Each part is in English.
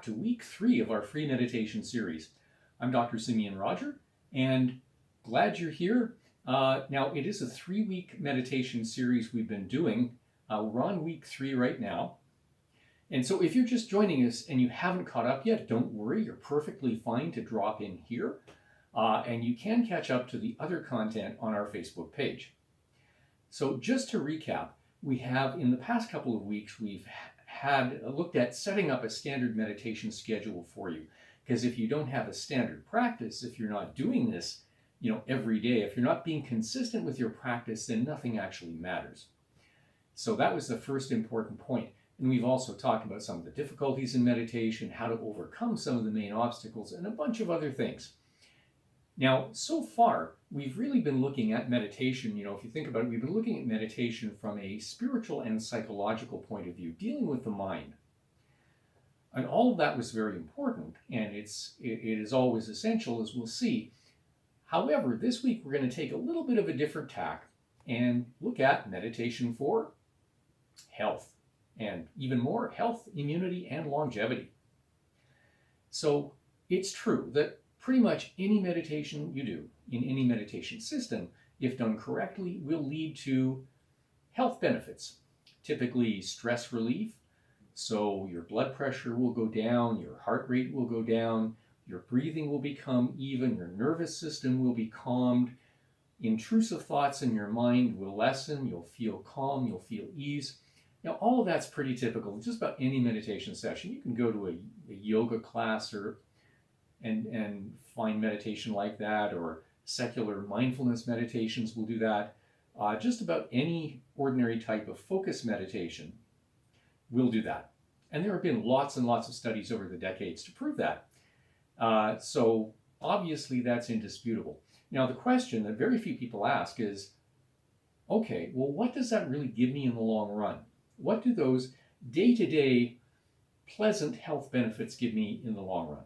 back to week 3 of our free meditation series. I'm Dr. Simeon Roger, and glad you're here. Now, it is a 3-week meditation series we've been doing. We're on week 3 right now. And so if you're just joining us and you haven't caught up yet, don't worry, you're perfectly fine to drop in here. And you can catch up to the other content on our Facebook page. So just to recap, we have in the past couple of weeks, we've looked at setting up a standard meditation schedule for you. Because if you don't have a standard practice, if you're not doing this, every day, if you're not being consistent with your practice, then nothing actually matters. So that was the first important point. And we've also talked about some of the difficulties in meditation, how to overcome some of the main obstacles, and a bunch of other things. Now, so far, we've really been looking at meditation. If you think about it, we've been looking at meditation from a spiritual and psychological point of view, dealing with the mind. And all of that was very important, and it is always essential, as we'll see. However, this week we're going to take a little bit of a different tack and look at meditation for health, and even more, health, immunity, and longevity. So it's true that pretty much any meditation you do in any meditation system, if done correctly, will lead to health benefits. Typically stress relief, so your blood pressure will go down, your heart rate will go down, your breathing will become even, your nervous system will be calmed, intrusive thoughts in your mind will lessen, you'll feel calm, you'll feel ease. Now, all of that's pretty typical. Just about any meditation session. You can go to a yoga class and find meditation like that, or secular mindfulness meditations will do that. Just about any ordinary type of focus meditation will do that. And there have been lots and lots of studies over the decades to prove that. So obviously that's indisputable. Now, the question that very few people ask is, okay, well, what does that really give me in the long run? What do those day-to-day pleasant health benefits give me in the long run?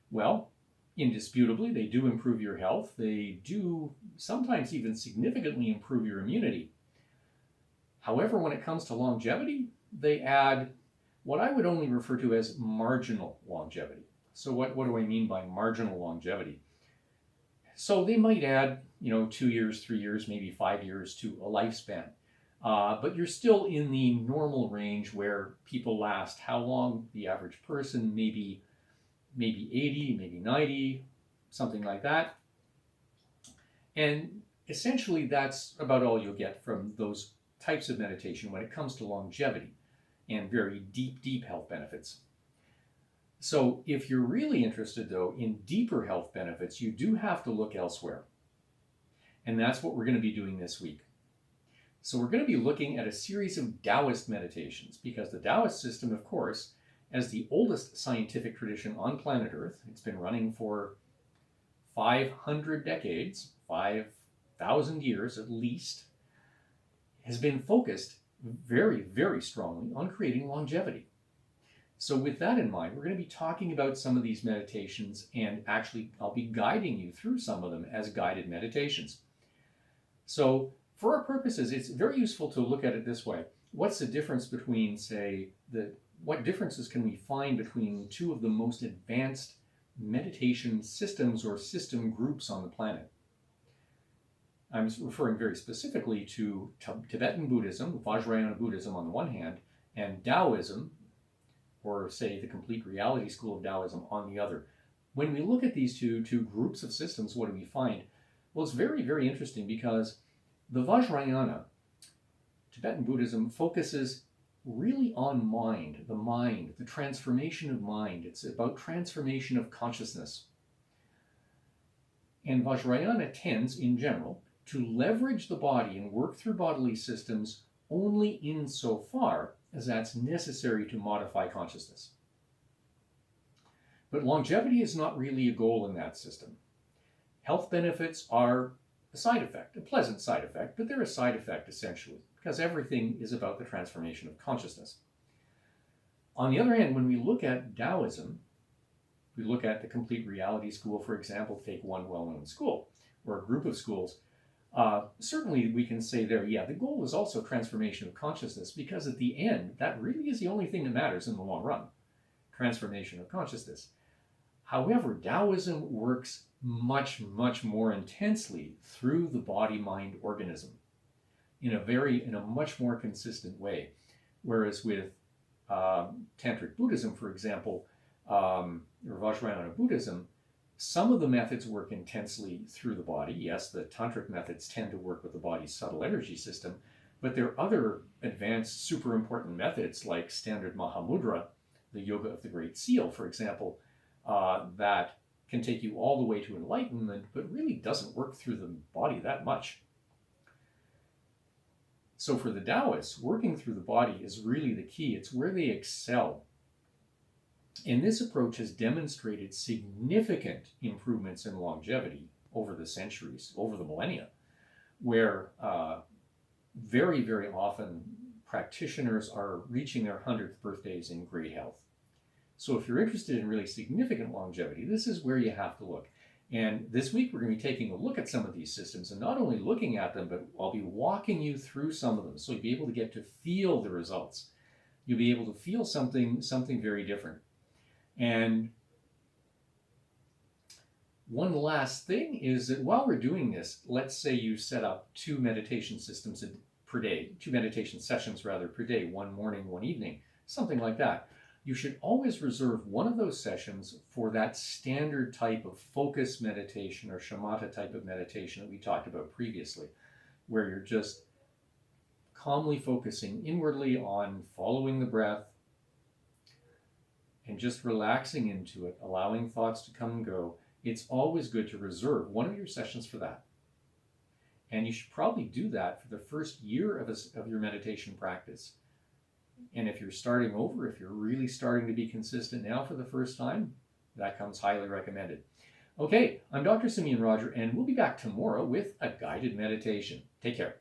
Well, indisputably, they do improve your health. They do sometimes even significantly improve your immunity. However, when it comes to longevity, they add what I would only refer to as marginal longevity. So what do I mean by marginal longevity? So they might add, 2 years, 3 years, maybe 5 years to a lifespan. But you're still in the normal range where people last. How long? The average person, maybe 80, maybe 90, something like that. And essentially that's about all you'll get from those types of meditation when it comes to longevity and very deep health benefits. So if you're really interested, though, in deeper health benefits, you do have to look elsewhere. And that's what we're going to be doing this week. So we're going to be looking at a series of Taoist meditations, because the Taoist system, of course, as the oldest scientific tradition on planet Earth, it's been running for 500 decades, 5,000 years at least, has been focused very, very strongly on creating longevity. So with that in mind, we're going to be talking about some of these meditations, and actually I'll be guiding you through some of them as guided meditations. So for our purposes, it's very useful to look at it this way. What's the difference between, what differences can we find between two of the most advanced meditation systems or system groups on the planet? I'm referring very specifically to Tibetan Buddhism, Vajrayana Buddhism on the one hand, and Taoism, or say the complete reality school of Taoism on the other. When we look at these two groups of systems, what do we find? Well, it's very, very interesting, because the Vajrayana, Tibetan Buddhism, focuses really on mind, the transformation of mind. It's about transformation of consciousness. And Vajrayana tends, in general, to leverage the body and work through bodily systems only insofar as that's necessary to modify consciousness. But longevity is not really a goal in that system. Health benefits are a side effect, a pleasant side effect, but they're a side effect essentially, because everything is about the transformation of consciousness. On the other hand, when we look at Taoism, we look at the complete reality school, for example, to take one well-known school, or a group of schools, certainly we can say there, the goal is also transformation of consciousness, because at the end, that really is the only thing that matters in the long run. transformation of consciousness. However, Taoism works much, much more intensely through the body-mind organism in a much more consistent way. Whereas with Tantric Buddhism, for example, or Vajrayana Buddhism, some of the methods work intensely through the body. Yes, the tantric methods tend to work with the body's subtle energy system, but there are other advanced, super important methods like standard Mahamudra, the yoga of the Great Seal, for example, that can take you all the way to enlightenment, but really doesn't work through the body that much. So for the Taoists, working through the body is really the key. It's where they excel. And this approach has demonstrated significant improvements in longevity over the centuries, over the millennia, where very, very often practitioners are reaching their 100th birthdays in great health. So if you're interested in really significant longevity, this is where you have to look. And this week we're going to be taking a look at some of these systems, and not only looking at them, but I'll be walking you through some of them so you'll be able to get to feel the results. You'll be able to feel something very different. And one last thing is that while we're doing this, let's say you set up 2 meditation systems per day, 2 meditation sessions rather per day, one morning, one evening, something like that. You should always reserve one of those sessions for that standard type of focus meditation or shamatha type of meditation that we talked about previously, where you're just calmly focusing inwardly on following the breath and just relaxing into it, allowing thoughts to come and go. It's always good to reserve one of your sessions for that. And you should probably do that for the first year of your meditation practice. And if you're starting over, if you're really starting to be consistent now for the first time, that comes highly recommended. Okay, I'm Dr. Simeon Roger, and we'll be back tomorrow with a guided meditation. Take care.